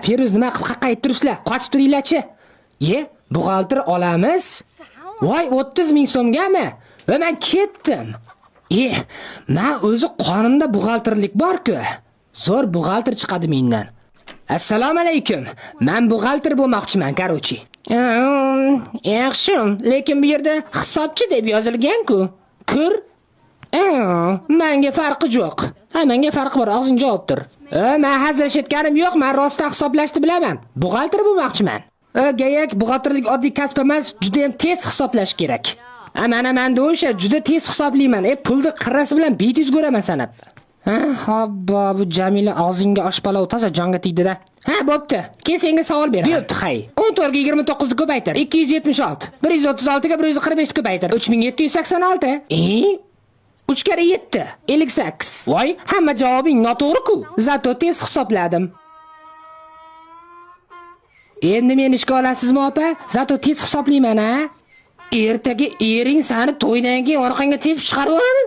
Peruz nima qilib qaqqayib turibsizlar? Qochib turinglar-chi. Buxgalter olamiz? Voy, 30 ming so'mgami? Va men ketdim. Men o'zi qonimda buxgalterlik bor-ku. Zo'r buxgalter chiqadi mendan. Assalomu alaykum. Men buxgalter bo'lmoqchiman, qarochi. Yaxshi, lekin bu yerda hisobchi deb yozilgan-ku. Ko'r. Menga farqi yo'q. Menga farqi bor, og'zing javob tur. Men hazillashayotganim yo'q, men rostdan hisoblashni bilaman. Buxgalter bo'lmoqchiman. Gayak buxgalterlik oddiy kasb emas, juda ham tez hisoblash kerak. Menda o'sha juda tez hisoblayman. Pulni qirrasi bilan betiz ko'raman sanab. Hobbo, bu Jamila og'zingga oshpalov toza jonga tegdi-da. Bo'pti. Keyin senga savol beraman. Bo'pti, hay. 14 ga 29 ni ko'paytir. 276. 136 ga 145 ko'paytir. 3786. 3 kere 7. 58. Voy, hamma javobing noto'g'ri-ku. Zato tez hisobladim. Endi meni ishga olasizmi, opa? Zato tez hisoblayman, Ertaga ering seni to'ydan keyin orqangga tepib chiqarib oladi.